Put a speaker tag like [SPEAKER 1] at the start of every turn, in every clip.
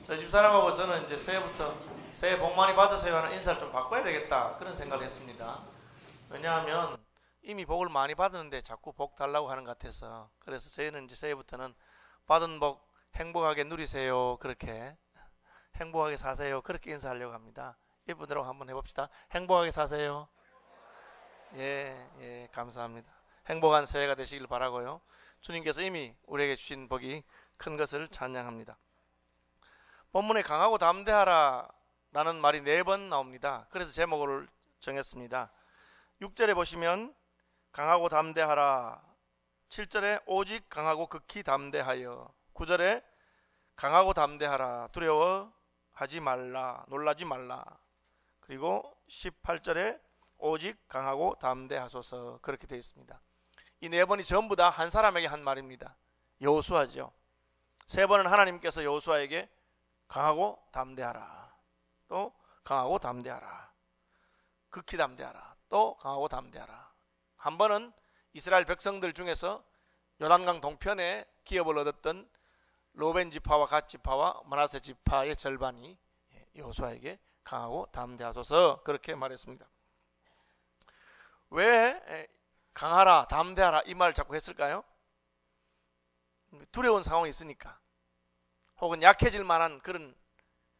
[SPEAKER 1] 저희 집사람하고 저는 이제 새해부터 새해 복 많이 받으세요 하는 인사를 좀 바꿔야 되겠다 그런 생각을 했습니다. 왜냐하면 이미 복을 많이 받았는데 자꾸 복 달라고 하는 것 같아서, 그래서 저희는 이제 새해부터는 받은 복 행복하게 누리세요, 그렇게 행복하게 사세요, 그렇게 인사하려고 합니다. 이분들하고 한번 해봅시다. 행복하게 사세요. 예, 감사합니다. 행복한 새해가 되시길 바라고요. 주님께서 이미 우리에게 주신 복이 큰 것을 찬양합니다. 본문에 강하고 담대하라 라는 말이 4번 나옵니다. 그래서 제목을 정했습니다. 6절에 보시면 강하고 담대하라, 7절에 오직 강하고 극히 담대하여, 9절에 강하고 담대하라, 두려워하지 말라, 놀라지 말라, 그리고 18절에 오직 강하고 담대하소서, 그렇게 되어 있습니다. 이 4번이 전부 다 한 사람에게 한 말입니다. 여호수아죠. 3번은 하나님께서 여호수아에게 강하고 담대하라, 또 강하고 담대하라, 극히 담대하라, 또 강하고 담대하라. 한 번은 이스라엘 백성들 중에서 요단강 동편에 기업을 얻었던 로벤 지파와 갓 지파와 므낫세 지파의 절반이 여호수아에게 강하고 담대하소서, 그렇게 말했습니다. 왜 강하라, 담대하라 이 말을 자꾸 했을까요? 두려운 상황이 있으니까, 혹은 약해질 만한 그런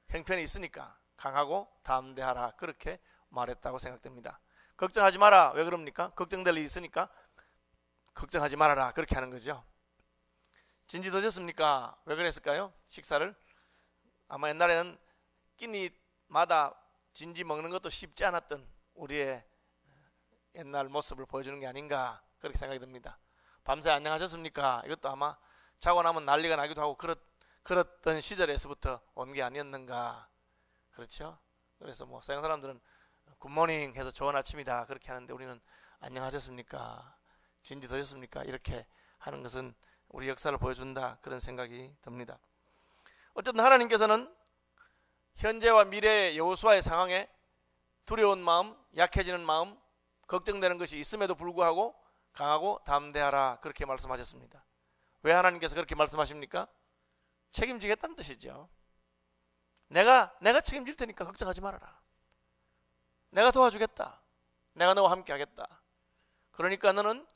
[SPEAKER 1] 형편이 있으니까 강하고 담대하라 그렇게 말했다고 생각됩니다. 걱정하지 마라, 왜 그럽니까? 걱정될 일이 있으니까 걱정하지 말아라 그렇게 하는 거죠. 진지 드셨습니까? 왜 그랬을까요? 식사를 아마 옛날에는 끼니마다 진지 먹는 것도 쉽지 않았던 우리의 옛날 모습을 보여주는 게 아닌가 그렇게 생각이 듭니다. 밤새 안녕하셨습니까? 이것도 아마 자고 나면 난리가 나기도 하고 그렇던 시절에서부터 온 게 아니었는가. 그렇죠? 그래서 뭐 서양 사람들은 굿모닝 해서 좋은 아침이다 그렇게 하는데, 우리는 안녕하셨습니까? 진지 드셨습니까? 이렇게 하는 것은 우리 역사를 보여준다 그런 생각이 듭니다. 어쨌든 하나님께서는 현재와 미래의 여호수아의 상황에 두려운 마음, 약해지는 마음, 걱정되는 것이 있음에도 불구하고 강하고 담대하라 그렇게 말씀하셨습니다. 왜 하나님께서 그렇게 말씀하십니까? 책임지겠다는 뜻이죠. 내가 책임질 테니까 걱정하지 말아라. 내가 도와주겠다. 내가 너와 함께 하겠다. 그러니까 너는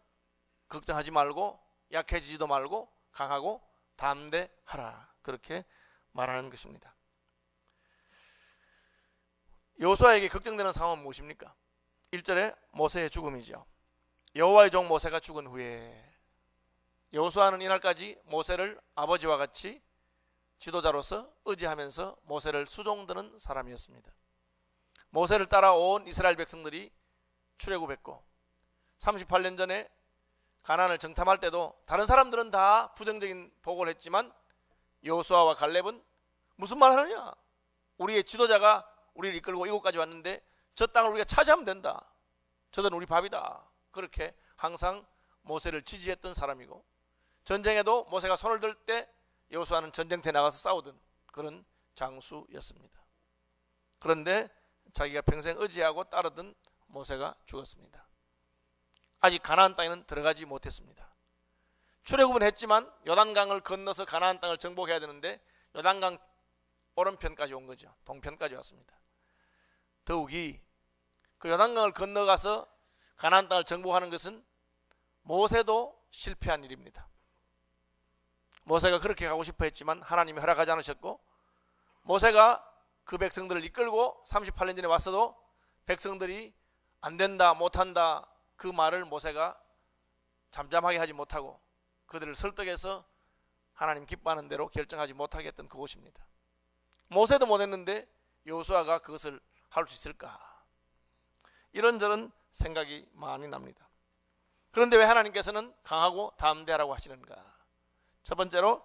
[SPEAKER 1] 걱정하지 말고 약해지지도 말고 강하고 담대하라 그렇게 말하는 것입니다. 여호수아에게 걱정되는 상황은 무엇입니까? 1절에 모세의 죽음이죠. 여호와의 종 모세가 죽은 후에 여호수아는 이날까지 모세를 아버지와 같이 지도자로서 의지하면서 모세를 수종드는 사람이었습니다. 모세를 따라온 이스라엘 백성들이 출애굽했고 38년 전에 가나안을 정탐할 때도 다른 사람들은 다 부정적인 보고를 했지만 여호수아와 갈렙은 무슨 말 하느냐, 우리의 지도자가 우리를 이끌고 이곳까지 왔는데 저 땅을 우리가 차지하면 된다, 저들은 우리 밥이다, 그렇게 항상 모세를 지지했던 사람이고, 전쟁에도 모세가 손을 들 때 여호수아는 전쟁터에 나가서 싸우던 그런 장수였습니다. 그런데 자기가 평생 의지하고 따르던 모세가 죽었습니다. 아직 가나안 땅에는 들어가지 못했습니다. 출애굽은 했지만 요단강을 건너서 가나안 땅을 정복해야 되는데 요단강 오른편까지 온 거죠. 동편까지 왔습니다. 더욱이 그 요단강을 건너가서 가나안 땅을 정복하는 것은 모세도 실패한 일입니다. 모세가 그렇게 가고 싶어 했지만 하나님이 허락하지 않으셨고, 모세가 그 백성들을 이끌고 38년 전에 왔어도 백성들이 안 된다, 못한다 그 말을 모세가 잠잠하게 하지 못하고 그들을 설득해서 하나님 기뻐하는 대로 결정하지 못하게 했던 그곳입니다. 모세도 못했는데 여호수아가 그것을 할 수 있을까, 이런저런 생각이 많이 납니다. 그런데 왜 하나님께서는 강하고 담대하라고 하시는가? 첫 번째로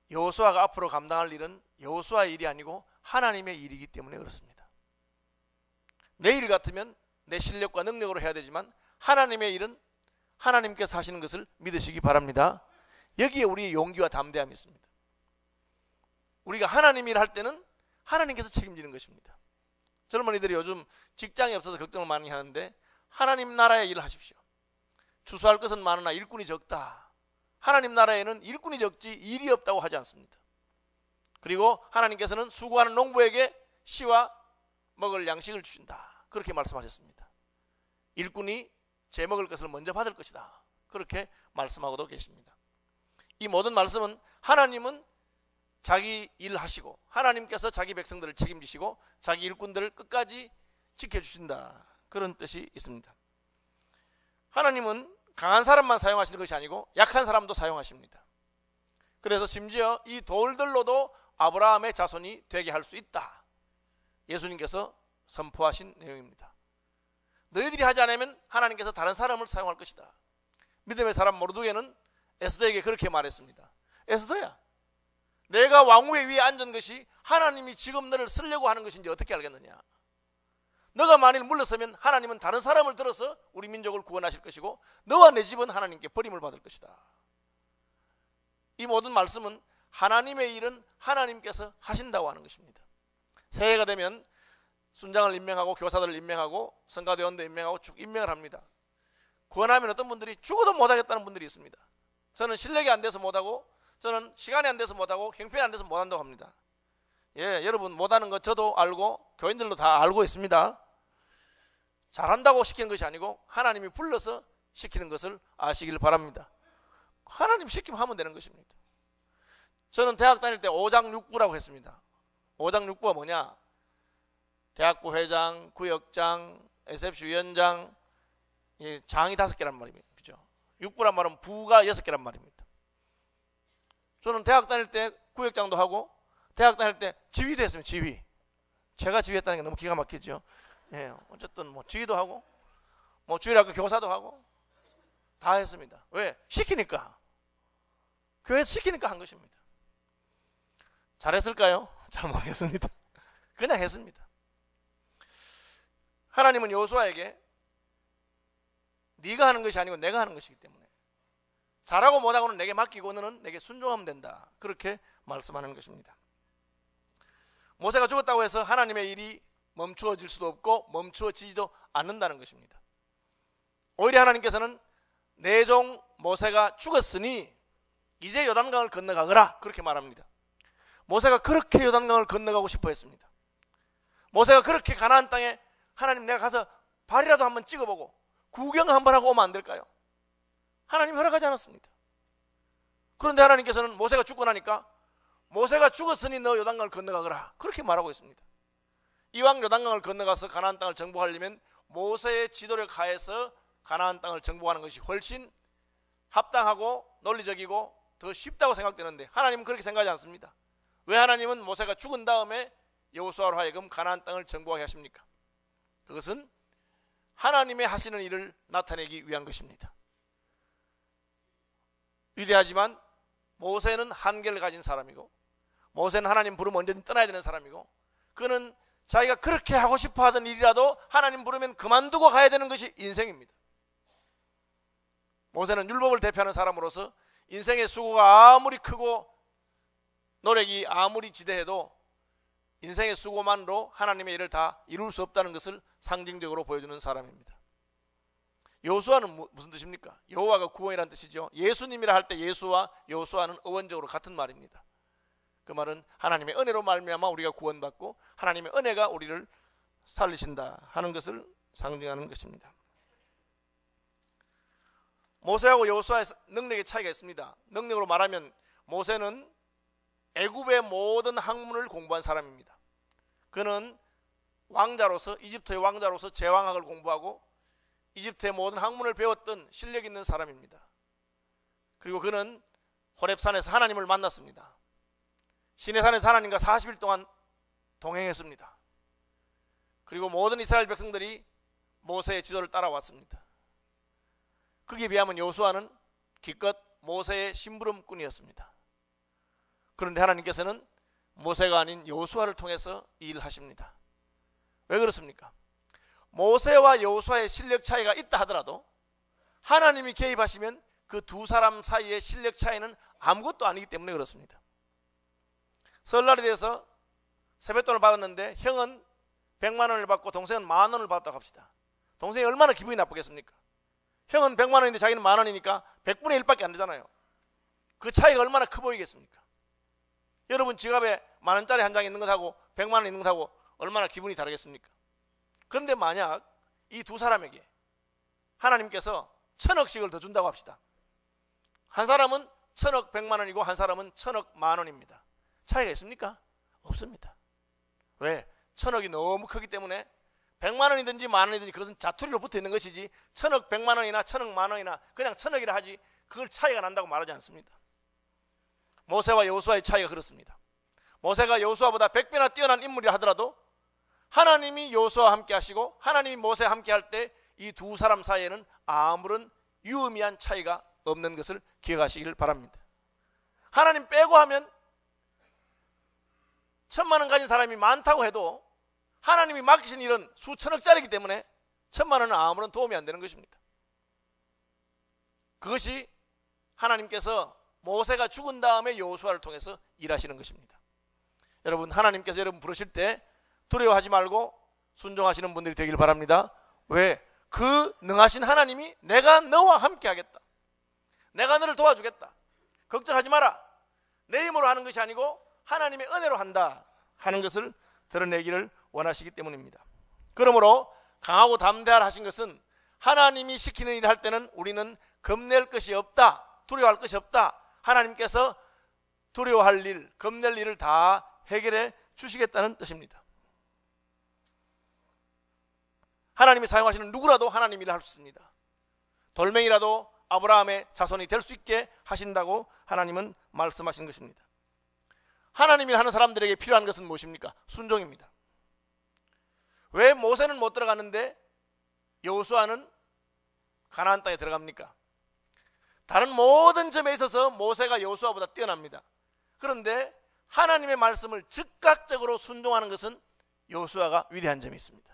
[SPEAKER 1] 여호수아가 앞으로 감당할 일은 여호수아의 일이 아니고 하나님의 일이기 때문에 그렇습니다. 내 일 같으면 내 실력과 능력으로 해야 되지만 하나님의 일은 하나님께서 하시는 것을 믿으시기 바랍니다. 여기에 우리의 용기와 담대함이 있습니다. 우리가 하나님 일 할 때는 하나님께서 책임지는 것입니다. 젊은이들이 요즘 직장이 없어서 걱정을 많이 하는데 하나님 나라의 일을 하십시오. 추수할 것은 많으나 일꾼이 적다. 하나님 나라에는 일꾼이 적지 일이 없다고 하지 않습니다. 그리고 하나님께서는 수고하는 농부에게 씨와 먹을 양식을 주신다. 그렇게 말씀하셨습니다. 일꾼이 제 먹을 것을 먼저 받을 것이다. 그렇게 말씀하고도 계십니다. 이 모든 말씀은 하나님은 자기 일 하시고 하나님께서 자기 백성들을 책임지시고 자기 일꾼들을 끝까지 지켜주신다. 그런 뜻이 있습니다. 하나님은 강한 사람만 사용하시는 것이 아니고 약한 사람도 사용하십니다. 그래서 심지어 이 돌들로도 아브라함의 자손이 되게 할 수 있다. 예수님께서 선포하신 내용입니다. 너희들이 하지 않으면 하나님께서 다른 사람을 사용할 것이다. 믿음의 사람 모르드게는 에스더에게 그렇게 말했습니다. 에스더야, 내가 왕位위에 앉은 것이 하나님이 지금 너를 쓰려고 하는 것인지 어떻게 알겠느냐. 너가 만일 물러서면 하나님은 다른 사람을 들어서 우리 민족을 구원하실 것이고 너와 내 집은 하나님께 버림을 받을 것이다. 이 모든 말씀은 하나님의 일은 하나님께서 하신다고 하는 것입니다. 새해가 되면 순장을 임명하고 교사들을 임명하고 성가대원도 임명하고 쭉 임명을 합니다. 구원하면 어떤 분들이 죽어도 못하겠다는 분들이 있습니다. 저는 실력이 안 돼서 못하고, 저는 시간이 안 돼서 못하고, 형편이 안 돼서 못한다고 합니다. 예, 여러분 못하는 거 저도 알고 교인들도 다 알고 있습니다. 잘한다고 시키는 것이 아니고 하나님이 불러서 시키는 것을 아시길 바랍니다. 하나님 시키면 하면 되는 것입니다. 저는 대학 다닐 때 5장 6부라고 했습니다. 5장 6부가 뭐냐? 대학부 회장, 구역장, SFC 위원장, 장이 5개란 말입니다. 그죠? 6부란 말은 부가 6개란 말입니다. 저는 대학 다닐 때 구역장도 하고 대학 다닐 때 지휘도 했습니다. 지휘. 제가 지휘했다는 게 너무 기가 막히죠. 예, 어쨌든 뭐 지휘도 하고 뭐 주일학교 교사도 하고 다 했습니다. 왜? 시키니까. 교회에서 시키니까 한 것입니다. 잘했을까요? 잘 모르겠습니다. 그냥 했습니다. 하나님은 여호수아에게 네가 하는 것이 아니고 내가 하는 것이기 때문에 잘하고 못하고는 내게 맡기고 너는 내게 순종하면 된다. 그렇게 말씀하는 것입니다. 모세가 죽었다고 해서 하나님의 일이 멈추어질 수도 없고 멈추어지지도 않는다는 것입니다. 오히려 하나님께서는 내 종 모세가 죽었으니 이제 요단강을 건너가거라 그렇게 말합니다. 모세가 그렇게 요단강을 건너가고 싶어 했습니다. 모세가 그렇게 가나안 땅에 하나님 내가 가서 발이라도 한번 찍어보고 구경 한번 하고 오면 안 될까요? 하나님 허락하지 않았습니다. 그런데 하나님께서는 모세가 죽고 나니까 모세가 죽었으니 너 요단강을 건너가거라 그렇게 말하고 있습니다. 이왕 요단강을 건너가서 가나안 땅을 정복하려면 모세의 지도력 하에서 가나안 땅을 정복하는 것이 훨씬 합당하고 논리적이고 더 쉽다고 생각되는데 하나님은 그렇게 생각하지 않습니다. 왜 하나님은 모세가 죽은 다음에 여호수아로 하여금 가나안 땅을 정복하게 하십니까? 그것은 하나님의 하시는 일을 나타내기 위한 것입니다. 위대하지만 모세는 한계를 가진 사람이고 모세는 하나님 부르면 언제든 떠나야 되는 사람이고 그는 자기가 그렇게 하고 싶어 하던 일이라도 하나님 부르면 그만두고 가야 되는 것이 인생입니다. 모세는 율법을 대표하는 사람으로서 인생의 수고가 아무리 크고 노력이 아무리 지대해도 인생의 수고만으로 하나님의 일을 다 이룰 수 없다는 것을 상징적으로 보여주는 사람입니다. 여호수아는 무슨 뜻입니까? 여호와가 구원이라는 뜻이죠. 예수님이라 할 때 예수와 여호수아는 어원적으로 같은 말입니다. 그 말은 하나님의 은혜로 말미암아 우리가 구원받고 하나님의 은혜가 우리를 살리신다 하는 것을 상징하는 것입니다. 모세하고 여호수아의 능력의 차이가 있습니다. 능력으로 말하면 모세는 애굽의 모든 학문을 공부한 사람입니다. 그는 왕자로서 이집트의 왕자로서 제왕학을 공부하고 이집트의 모든 학문을 배웠던 실력 있는 사람입니다. 그리고 그는 호렙산에서 하나님을 만났습니다. 시내산에서 하나님과 40일 동안 동행했습니다. 그리고 모든 이스라엘 백성들이 모세의 지도를 따라왔습니다. 거기에 비하면 여호수아는 기껏 모세의 심부름꾼이었습니다. 그런데 하나님께서는 모세가 아닌 여호수아를 통해서 일하십니다. 왜 그렇습니까? 모세와 여호수아의 실력 차이가 있다 하더라도 하나님이 개입하시면 그 두 사람 사이의 실력 차이는 아무것도 아니기 때문에 그렇습니다. 설날에 대해서 세뱃돈을 받았는데 형은 100만 원을 받고 동생은 10,000원을 받았다고 합시다. 동생이 얼마나 기분이 나쁘겠습니까? 형은 100만 원인데 자기는 10,000원이니까 100분의 1밖에 안 되잖아요. 그 차이가 얼마나 커 보이겠습니까? 여러분 지갑에 10,000원짜리 한 장 있는 것하고 100만 원 있는 것하고 얼마나 기분이 다르겠습니까? 그런데 만약 이 두 사람에게 하나님께서 1,000억씩을 더 준다고 합시다. 한 사람은 1,000억 100만 원이고 한 사람은 1,000억 10,000원입니다. 차이가 있습니까? 없습니다. 왜? 1,000억이 너무 크기 때문에 100만 원이든지 10,000원이든지 그것은 자투리로 붙어 있는 것이지 1,000억 100만 원이나 1,000억 10,000원이나 그냥 1,000억이라 하지 그걸 차이가 난다고 말하지 않습니다. 모세와 여호수아의 차이가 그렇습니다. 모세가 여호수아보다 100배나 뛰어난 인물이라 하더라도 하나님이 여호수아와 함께 하시고 하나님이 모세와 함께 할 때 이 두 사람 사이에는 아무런 유의미한 차이가 없는 것을 기억하시길 바랍니다. 하나님 빼고 하면 1,000만 원 가진 사람이 많다고 해도 하나님이 맡기신 일은 수천억짜리이기 때문에 1,000만 원은 아무런 도움이 안 되는 것입니다. 그것이 하나님께서 모세가 죽은 다음에 여호수아를 통해서 일하시는 것입니다. 여러분, 하나님께서 여러분 부르실 때 두려워하지 말고 순종하시는 분들이 되길 바랍니다. 왜? 그 능하신 하나님이 내가 너와 함께 하겠다, 내가 너를 도와주겠다, 걱정하지 마라, 내 힘으로 하는 것이 아니고 하나님의 은혜로 한다 하는 것을 드러내기를 원하시기 때문입니다. 그러므로 강하고 담대하라 하신 것은 하나님이 시키는 일을 할 때는 우리는 겁낼 것이 없다, 두려워할 것이 없다, 하나님께서 두려워할 일, 겁낼 일을 다 해결해 주시겠다는 뜻입니다. 하나님이 사용하시는 누구라도 하나님 일을 할 수 있습니다. 돌멩이라도 아브라함의 자손이 될 수 있게 하신다고 하나님은 말씀하신 것입니다. 하나님 일 하는 사람들에게 필요한 것은 무엇입니까? 순종입니다. 왜 모세는 못 들어갔는데 여호수아는 가나안 땅에 들어갑니까? 다른 모든 점에 있어서 모세가 여호수아보다 뛰어납니다. 그런데 하나님의 말씀을 즉각적으로 순종하는 것은 여호수아가 위대한 점이 있습니다.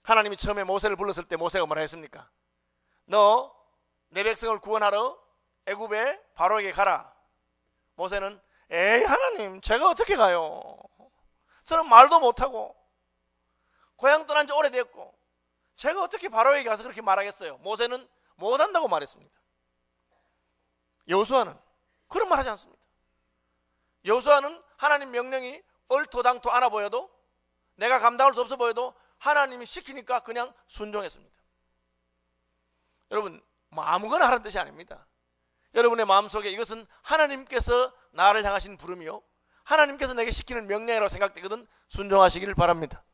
[SPEAKER 1] 하나님이 처음에 모세를 불렀을 때 모세가 뭐라 했습니까? 너 내 백성을 구원하러 애굽에 바로에게 가라. 모세는 에이 하나님, 제가 어떻게 가요? 저는 말도 못하고 고향 떠난 지 오래됐고 제가 어떻게 바로에게 가서 그렇게 말하겠어요? 모세는 못한다고 말했습니다. 여호수아는 그런 말 하지 않습니다. 여호수아는 하나님 명령이 얼토당토 않아 보여도, 내가 감당할 수 없어 보여도 하나님이 시키니까 그냥 순종했습니다. 여러분, 아무거나 하라는 뜻이 아닙니다. 여러분의 마음속에 이것은 하나님께서 나를 향하신 부름이요, 하나님께서 내게 시키는 명령이라고 생각되거든 순종하시기를 바랍니다.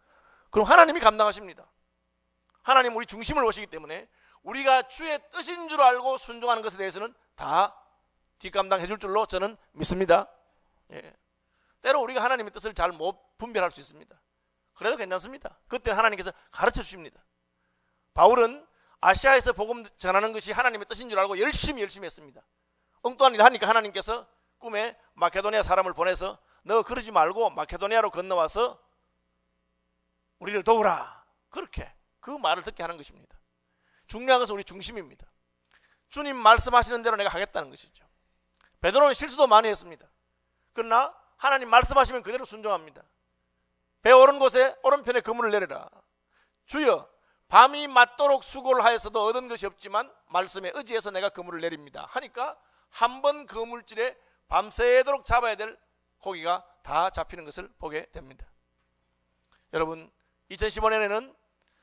[SPEAKER 1] 그럼 하나님이 감당하십니다. 하나님 우리 중심을 보시기 때문에 우리가 주의 뜻인 줄 알고 순종하는 것에 대해서는 다 뒷감당해 줄 줄로 저는 믿습니다. 예. 때로 우리가 하나님의 뜻을 잘 못 분별할 수 있습니다. 그래도 괜찮습니다. 그때 하나님께서 가르쳐 주십니다. 바울은 아시아에서 복음 전하는 것이 하나님의 뜻인 줄 알고 열심히 했습니다. 엉뚱한 일을 하니까 하나님께서 꿈에 마케도니아 사람을 보내서 너 그러지 말고 마케도니아로 건너와서 우리를 도우라, 그렇게 그 말을 듣게 하는 것입니다. 중요한 것은 우리 중심입니다. 주님 말씀하시는 대로 내가 하겠다는 것이죠. 베드로는 실수도 많이 했습니다. 그러나 하나님 말씀하시면 그대로 순종합니다. 배 오른 곳에 오른편에 그물을 내려라. 주여, 밤이 맞도록 수고를 하여서도 얻은 것이 없지만 말씀에 의지해서 내가 그물을 내립니다 하니까 한 번 그물질에 밤새도록 잡아야 될 고기가 다 잡히는 것을 보게 됩니다. 여러분, 2015년에는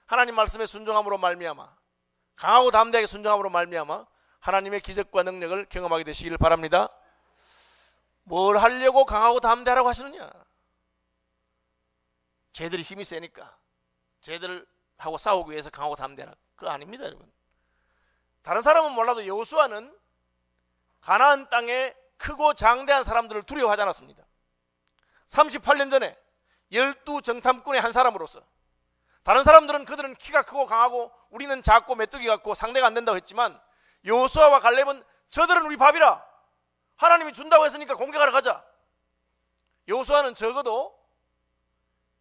[SPEAKER 1] 하나님 말씀에 순종함으로 말미암아, 강하고 담대하게 순종함으로 말미암아 하나님의 기적과 능력을 경험하게 되시기를 바랍니다. 뭘 하려고 강하고 담대하라고 하시느냐? 쟤들이 힘이 세니까 쟤들하고 싸우기 위해서 강하고 담대하라, 그거 아닙니다. 여러분, 다른 사람은 몰라도 여호수아는 가나안 땅에 크고 장대한 사람들을 두려워하지 않았습니다. 38년 전에 12정탐꾼의 한 사람으로서, 다른 사람들은 그들은 키가 크고 강하고 우리는 작고 메뚜기 같고 상대가 안 된다고 했지만 여호수아와 갈렙은 저들은 우리 밥이라, 하나님이 준다고 했으니까 공격하러 가자. 여호수아는 적어도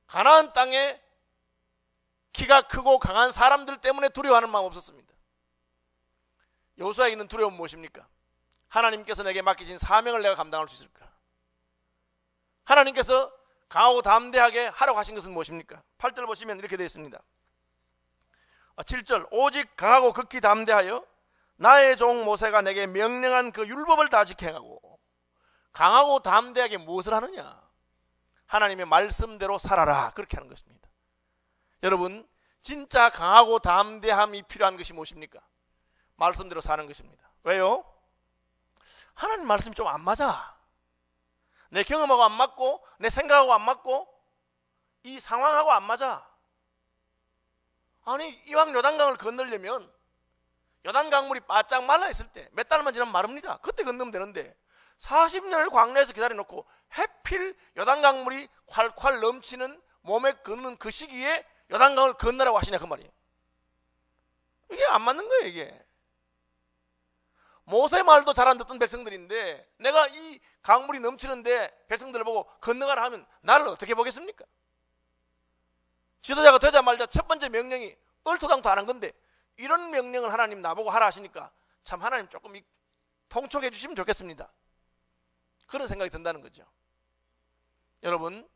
[SPEAKER 1] 가나안 땅에 키가 크고 강한 사람들 때문에 두려워하는 마음 없었습니다. 여호수아에게 있는 두려움은 무엇입니까? 하나님께서 내게 맡기신 사명을 내가 감당할 수 있을까? 하나님께서 강하고 담대하게 하라고 하신 것은 무엇입니까? 8절 보시면 이렇게 되어 있습니다. 7절, 오직 강하고 극히 담대하여 나의 종 모세가 내게 명령한 그 율법을 다 지켜 행하고 강하고 담대하게 무엇을 하느냐? 하나님의 말씀대로 살아라, 그렇게 하는 것입니다. 여러분, 진짜 강하고 담대함이 필요한 것이 무엇입니까? 말씀대로 사는 것입니다. 왜요? 하나님 말씀이 좀 안 맞아. 내 경험하고 안 맞고 내 생각하고 안 맞고 이 상황하고 안 맞아. 아니, 이왕 요단강을 건너려면 요단강물이 바짝 말라 있을 때 몇 달만 지나면 마릅니다. 그때 건너면 되는데 40년을 광야에서 기다려놓고 해필 요단강물이 콸콸 넘치는 몸에 걷는 그 시기에 요단강을 건너라고 하시냐, 그 말이에요. 이게 안 맞는 거예요. 이게 모세 말도 잘 안 듣던 백성들인데 내가 이 강물이 넘치는데 백성들을 보고 건너가라 하면 나를 어떻게 보겠습니까? 지도자가 되자 말자 첫 번째 명령이 얼토당토 안 한 건데 이런 명령을 하나님 나보고 하라 하시니까 참 하나님 조금 통촉해 주시면 좋겠습니다. 그런 생각이 든다는 거죠. 여러분,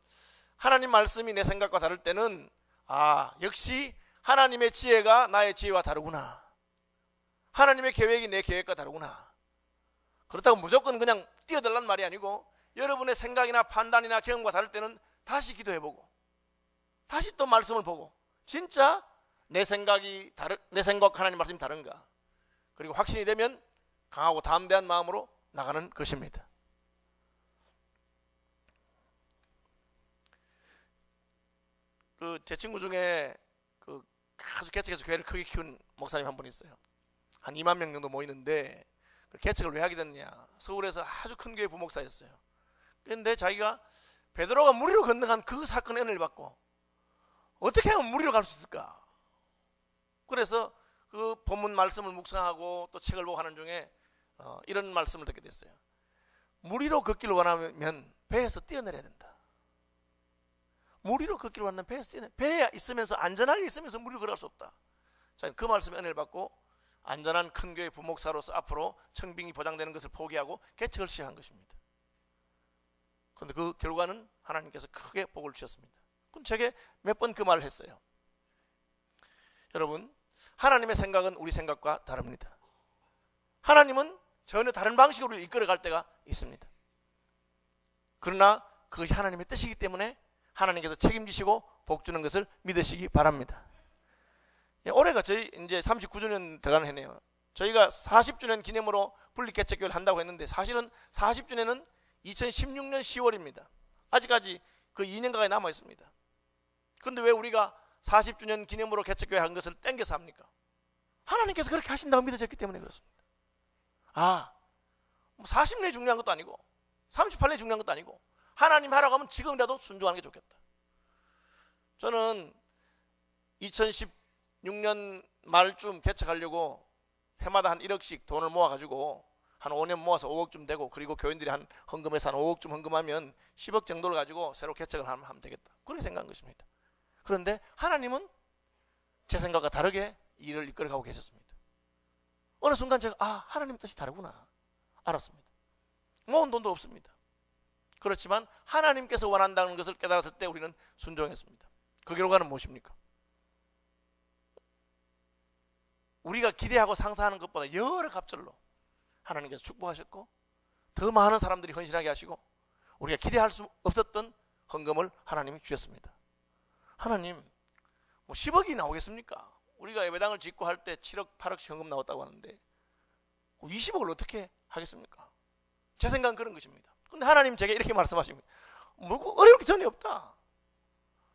[SPEAKER 1] 하나님 말씀이 내 생각과 다를 때는 역시 하나님의 지혜가 나의 지혜와 다르구나. 하나님의 계획이 내 계획과 다르구나. 그렇다고 무조건 그냥 뛰어들란 말이 아니고 여러분의 생각이나 판단이나 경험과 다를 때는 다시 기도해보고 다시 또 말씀을 보고 진짜 내 생각과 하나님 말씀이 다른가, 그리고 확신이 되면 강하고 담대한 마음으로 나가는 것입니다. 제 친구 중에 아주 개척해서 교회를 크게 키운 목사님 한 분 있어요. 한 2만 명 정도 모이는데 개척을 왜 하게 됐냐, 서울에서 아주 큰 교회 부목사였어요. 그런데 자기가 베드로가 무리로 건너간 그 사건의 은혜를 받고 어떻게 하면 무리로 갈 수 있을까, 그래서 그 본문 말씀을 묵상하고 또 책을 보고 하는 중에 이런 말씀을 듣게 됐어요. 무리로 걷기를 원하면 배에서 뛰어내려야 된다. 무리로 걷기를 원하면 배에서 뛰어내려, 배에 있으면서 안전하게 있으면서 무리로 걸어갈 수 없다. 자, 그 말씀에 은혜를 받고 안전한 큰 교회 부목사로서 앞으로 청빙이 보장되는 것을 포기하고 개척을 시작한 것입니다. 그런데 그 결과는 하나님께서 크게 복을 주셨습니다. 그럼 제게 몇 번 그 말을 했어요. 여러분, 하나님의 생각은 우리 생각과 다릅니다. 하나님은 전혀 다른 방식으로 이끌어갈 때가 있습니다. 그러나 그것이 하나님의 뜻이기 때문에 하나님께서 책임지시고 복 주는 것을 믿으시기 바랍니다. 올해가 저희 이제 39주년 들어가는 해네요. 저희가 40주년 기념으로 분리개척교회를 한다고 했는데 사실은 40주년은 2016년 10월입니다. 아직까지 그 2년가까지 남아 있습니다. 그런데 왜 우리가 40주년 기념으로 개척교회 한 것을 땡겨서 합니까? 하나님께서 그렇게 하신다고 믿어졌기 때문에 그렇습니다. 40년이 중요한 것도 아니고 38년이 중요한 것도 아니고 하나님 하라고 하면 지금이라도 순종하는 게 좋겠다. 저는 2016년 말쯤 개척하려고 해마다 한 1억씩 돈을 모아가지고 한 5년 모아서 5억쯤 되고, 그리고 교인들이 한 헌금해서 한 5억쯤 헌금하면 10억 정도를 가지고 새로 개척을 하면 되겠다, 그렇게 생각한 것입니다. 그런데 하나님은 제 생각과 다르게 일을 이끌어가고 계셨습니다. 어느 순간 제가 하나님 뜻이 다르구나 알았습니다. 모은 돈도 없습니다. 그렇지만 하나님께서 원한다는 것을 깨달았을 때 우리는 순종했습니다. 그 결과는 무엇입니까? 우리가 기대하고 상상하는 것보다 여러 갑절로 하나님께서 축복하셨고 더 많은 사람들이 헌신하게 하시고 우리가 기대할 수 없었던 헌금을 하나님이 주셨습니다. 하나님, 10억이 나오겠습니까? 우리가 예배당을 짓고 할 때 7억 8억씩 헌금 나왔다고 하는데 20억을 어떻게 하겠습니까? 제 생각은 그런 것입니다. 근데 하나님 제게 이렇게 말씀하십니다. 뭐 어려울 게 전혀 없다.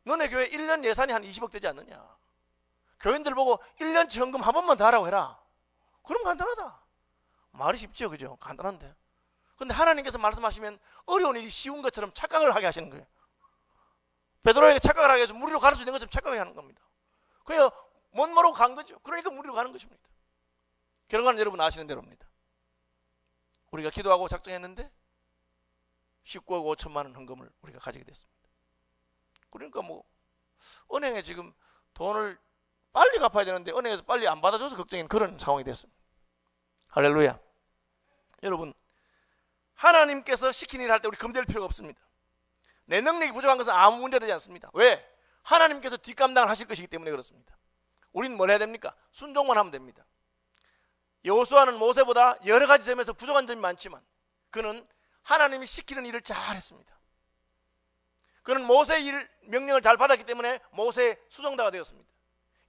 [SPEAKER 1] 너네 교회 1년 예산이 한 20억 되지 않느냐. 교인들 보고 1년치 헌금 한 번만 더 하라고 해라. 그럼 간단하다. 말이 쉽죠, 그죠? 간단한데. 근데 하나님께서 말씀하시면 어려운 일이 쉬운 것처럼 착각을 하게 하시는 거예요. 베드로에게 착각을 하게 해서 무리로 갈 수 있는 것처럼 착각하게 하는 겁니다. 그래서 못 모르고 간 거죠. 그러니까 무리로 가는 것입니다. 결과는 여러분 아시는 대로입니다. 우리가 기도하고 작정했는데 19억 5천만 원 헌금을 우리가 가지게 됐습니다. 그러니까 은행에 지금 돈을 빨리 갚아야 되는데 은행에서 빨리 안 받아줘서 걱정인 그런 상황이 됐습니다. 할렐루야. 여러분, 하나님께서 시킨 일을 할 때 우리 검증할 필요가 없습니다. 내 능력이 부족한 것은 아무 문제 되지 않습니다. 왜? 하나님께서 뒷감당을 하실 것이기 때문에 그렇습니다. 우리는 뭘 해야 됩니까? 순종만 하면 됩니다. 여호수아는 모세보다 여러 가지 점에서 부족한 점이 많지만 그는 하나님이 시키는 일을 잘 했습니다. 그는 모세의 명령을 잘 받았기 때문에 모세의 수종자가 되었습니다.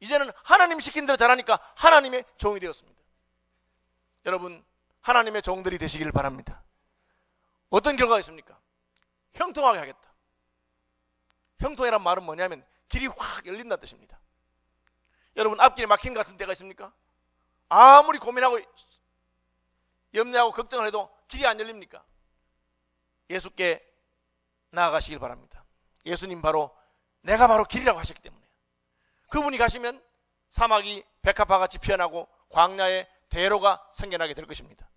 [SPEAKER 1] 이제는 하나님 시킨 대로 잘하니까 하나님의 종이 되었습니다. 여러분, 하나님의 종들이 되시기를 바랍니다. 어떤 결과가 있습니까? 형통하게 하겠다. 형통이란 말은 뭐냐면 길이 확 열린다는 뜻입니다. 여러분, 앞길에 막힌 같은 때가 있습니까? 아무리 고민하고 염려하고 걱정을 해도 길이 안 열립니까? 예수께 나아가시길 바랍니다. 예수님 내가 바로 길이라고 하셨기 때문에 그분이 가시면 사막이 백합화같이 피어나고 광야에 대로가 생겨나게 될 것입니다.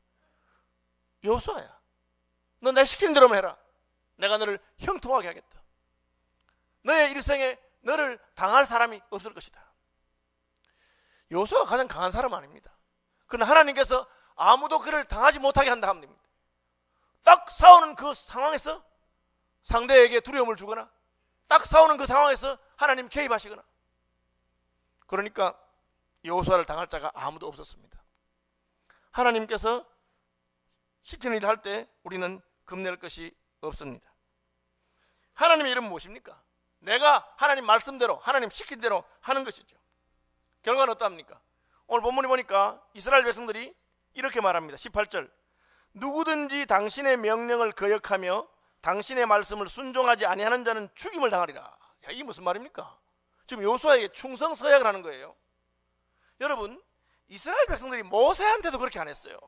[SPEAKER 1] 여호수아야, 너 내 시키는 대로만 해라. 내가 너를 형통하게 하겠다. 너의 일생에 너를 당할 사람이 없을 것이다. 여호수아가 가장 강한 사람 아닙니다. 그러나 하나님께서 아무도 그를 당하지 못하게 한다 합니다. 딱 싸우는 그 상황에서 상대에게 두려움을 주거나 딱 싸우는 그 상황에서 하나님 개입하시거나, 그러니까 여호수아를 당할 자가 아무도 없었습니다. 하나님께서 시키는 일을 할 때 우리는 겁낼 것이 없습니다. 하나님의 이름은 무엇입니까? 내가 하나님 말씀대로 하나님 시킨 대로 하는 것이죠. 결과는 어떠합니까? 오늘 본문에 보니까 이스라엘 백성들이 이렇게 말합니다. 18절, 누구든지 당신의 명령을 거역하며 당신의 말씀을 순종하지 아니하는 자는 죽임을 당하리라. 야, 이게 무슨 말입니까? 지금 여호수아에게 충성서약을 하는 거예요. 여러분, 이스라엘 백성들이 모세한테도 그렇게 안 했어요.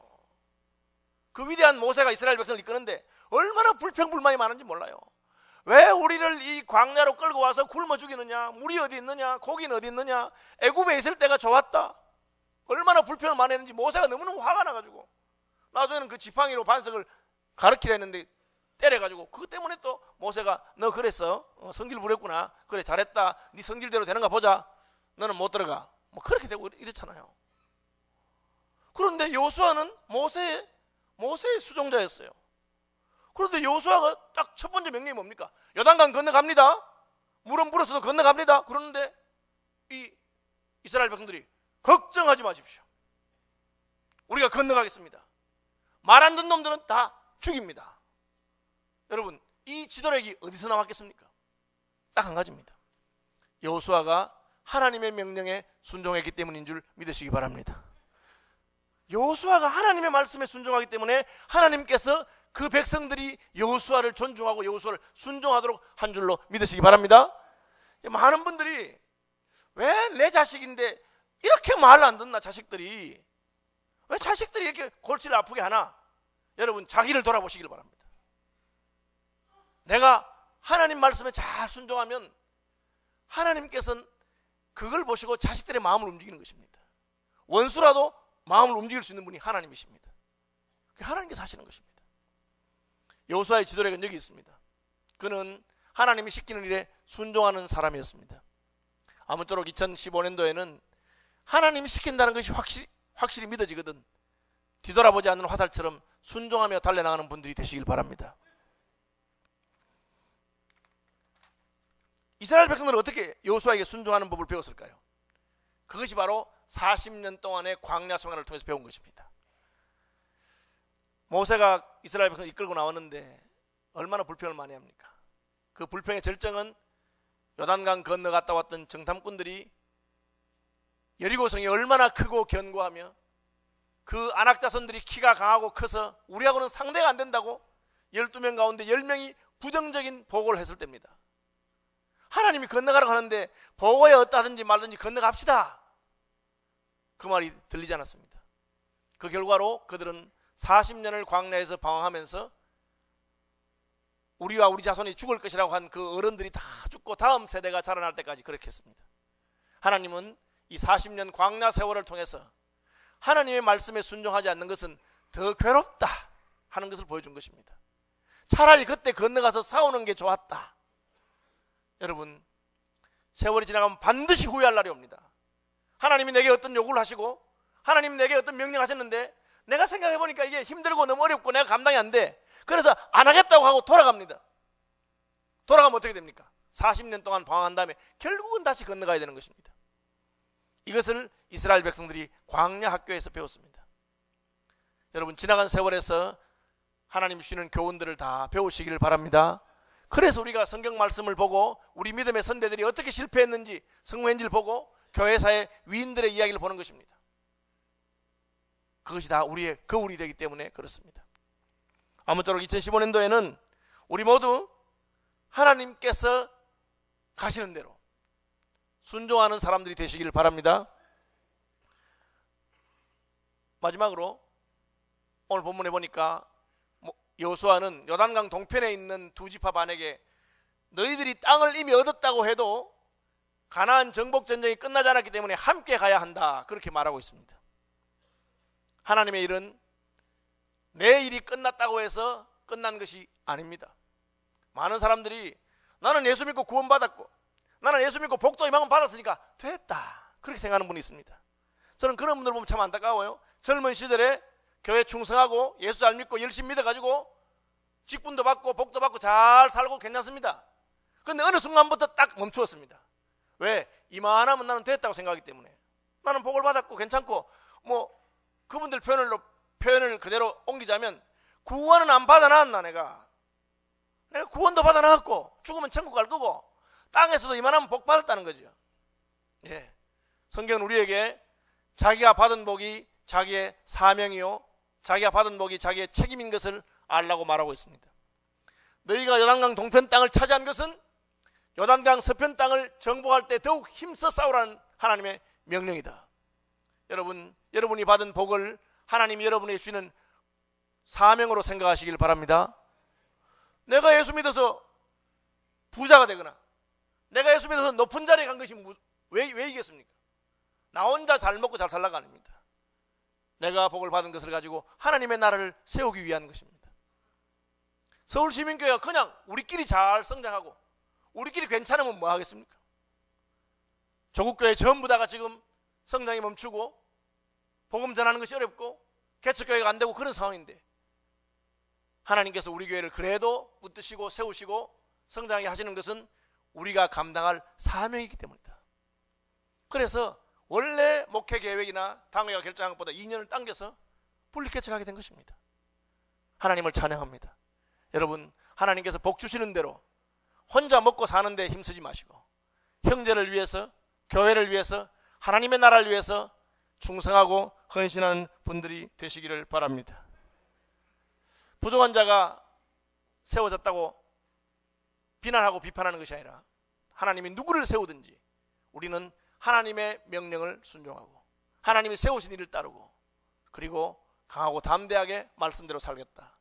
[SPEAKER 1] 그 위대한 모세가 이스라엘 백성을 이끄는데 얼마나 불평불만이 많은지 몰라요. 왜 우리를 이 광야로 끌고 와서 굶어 죽이느냐, 물이 어디 있느냐, 고기는 어디 있느냐, 애굽에 있을 때가 좋았다. 얼마나 불평을 많이 했는지 모세가 너무너무 화가 나가지고 나중에는 그 지팡이로 반석을 가르키려 했는데 때려가지고, 그것 때문에 또 모세가 너 그랬어, 성질 부렸구나, 그래 잘했다, 네 성질대로 되는가 보자, 너는 못 들어가, 뭐 그렇게 되고 이랬잖아요. 그런데 여호수아는 모세의 수종자였어요. 그런데 여호수아가 딱 첫 번째 명령이 뭡니까? 요단강 건너갑니다. 물은 불어서도 건너갑니다. 그러는데 이 이스라엘 백성들이 걱정하지 마십시오, 우리가 건너가겠습니다. 말 안 듣는 놈들은 다 죽입니다. 여러분, 이 지도력이 어디서 나왔겠습니까? 딱 한 가지입니다. 여호수아가 하나님의 명령에 순종했기 때문인 줄 믿으시기 바랍니다. 여호수아가 하나님의 말씀에 순종하기 때문에 하나님께서 그 백성들이 여호수아를 존중하고 여호수아를 순종하도록 한 줄로 믿으시기 바랍니다. 많은 분들이 왜 내 자식인데 이렇게 말 안 듣나, 자식들이 왜 자식들이 이렇게 골치를 아프게 하나? 여러분, 자기를 돌아보시길 바랍니다. 내가 하나님 말씀에 잘 순종하면 하나님께서는 그걸 보시고 자식들의 마음을 움직이는 것입니다. 원수라도 마음을 움직일 수 있는 분이 하나님이십니다. 하나님께서 하시는 것입니다. 여호수아의 지도력은 여기 있습니다. 그는 하나님이 시키는 일에 순종하는 사람이었습니다. 아무쪼록 2015년도에는 하나님이 시킨다는 것이 확실히 믿어지거든 뒤돌아보지 않는 화살처럼 순종하며 달려나가는 분들이 되시길 바랍니다. 이스라엘 백성들은 어떻게 여호수아에게 순종하는 법을 배웠을까요? 그것이 바로 40년 동안의 광야 생활을 통해서 배운 것입니다. 모세가 이스라엘 백성을 이끌고 나왔는데 얼마나 불평을 많이 합니까? 그 불평의 절정은 요단강 건너갔다 왔던 정탐꾼들이 여리고성이 얼마나 크고 견고하며 그 안악 자손들이 키가 강하고 커서 우리하고는 상대가 안 된다고 12명 가운데 10명이 부정적인 보고를 했을 때입니다. 하나님이 건너가라고 하는데 보고에 어떠하든지 말든지 건너갑시다, 그 말이 들리지 않았습니다. 그 결과로 그들은 40년을 광야에서 방황하면서 우리와 우리 자손이 죽을 것이라고 한 그 어른들이 다 죽고 다음 세대가 자라날 때까지 그렇게 했습니다. 하나님은 이 40년 광야 세월을 통해서 하나님의 말씀에 순종하지 않는 것은 더 괴롭다 하는 것을 보여준 것입니다. 차라리 그때 건너가서 싸우는 게 좋았다. 여러분, 세월이 지나가면 반드시 후회할 날이 옵니다. 하나님이 내게 어떤 요구를 하시고 하나님이 내게 어떤 명령하셨는데 내가 생각해보니까 이게 힘들고 너무 어렵고 내가 감당이 안 돼, 그래서 안 하겠다고 하고 돌아갑니다. 돌아가면 어떻게 됩니까? 40년 동안 방황한 다음에 결국은 다시 건너가야 되는 것입니다. 이것을 이스라엘 백성들이 광야 학교에서 배웠습니다. 여러분, 지나간 세월에서 하나님 주시는 교훈들을 다 배우시기를 바랍니다. 그래서 우리가 성경 말씀을 보고 우리 믿음의 선배들이 어떻게 실패했는지 성공했는지를 보고 교회사의 위인들의 이야기를 보는 것입니다. 그것이 다 우리의 거울이 되기 때문에 그렇습니다. 아무쪼록 2015년도에는 우리 모두 하나님께서 가시는 대로 순종하는 사람들이 되시기를 바랍니다. 마지막으로 오늘 본문에 보니까 여호수아는 요단강 동편에 있는 두 지파 반에게 너희들이 땅을 이미 얻었다고 해도 가나안 정복 전쟁이 끝나지 않았기 때문에 함께 가야 한다, 그렇게 말하고 있습니다. 하나님의 일은 내 일이 끝났다고 해서 끝난 것이 아닙니다. 많은 사람들이 나는 예수 믿고 구원받았고 나는 예수 믿고 복도 이만큼 받았으니까 됐다, 그렇게 생각하는 분이 있습니다. 저는 그런 분들 보면 참 안타까워요. 젊은 시절에 교회 충성하고 예수 잘 믿고 열심히 믿어가지고 직분도 받고 복도 받고 잘 살고 괜찮습니다. 그런데 어느 순간부터 딱 멈추었습니다. 왜? 이만하면 나는 됐다고 생각하기 때문에. 나는 복을 받았고 괜찮고, 뭐 그분들 표현을 그대로 옮기자면 구원은 안 받아놨나, 내가 구원도 받아놨고 죽으면 천국 갈 거고 땅에서도 이만하면 복 받았다는 거죠. 예. 성경은 우리에게 자기가 받은 복이 자기의 사명이요 자기가 받은 복이 자기의 책임인 것을 알라고 말하고 있습니다. 너희가 요단강 동편 땅을 차지한 것은 요단강 서편 땅을 정복할 때 더욱 힘써 싸우라는 하나님의 명령이다. 여러분이 받은 복을 하나님이 여러분에게 주시는 사명으로 생각하시길 바랍니다. 내가 예수 믿어서 부자가 되거나 내가 예수 믿어서 높은 자리에 간 것이 왜 이겠습니까? 나 혼자 잘 먹고 잘 살라가 아닙니다. 내가 복을 받은 것을 가지고 하나님의 나라를 세우기 위한 것입니다. 서울시민교회가 그냥 우리끼리 잘 성장하고 우리끼리 괜찮으면 뭐 하겠습니까? 조국교회 전부 다가 지금 성장이 멈추고 복음 전하는 것이 어렵고 개척교회가 안 되고 그런 상황인데 하나님께서 우리 교회를 그래도 붙드시고 세우시고 성장하게 하시는 것은 우리가 감당할 사명이기 때문이다. 그래서 원래 목회 계획이나 당회가 결정한 것보다 2년을 당겨서 분리개척하게 된 것입니다. 하나님을 찬양합니다. 여러분, 하나님께서 복 주시는 대로 혼자 먹고 사는데 힘쓰지 마시고 형제를 위해서, 교회를 위해서, 하나님의 나라를 위해서 충성하고 헌신하는 분들이 되시기를 바랍니다. 부족한 자가 세워졌다고 비난하고 비판하는 것이 아니라 하나님이 누구를 세우든지 우리는 하나님의 명령을 순종하고 하나님이 세우신 일을 따르고 그리고 강하고 담대하게 말씀대로 살겠다,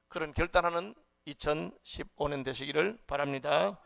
[SPEAKER 1] 그런 결단하는 2015년 되시기를 바랍니다.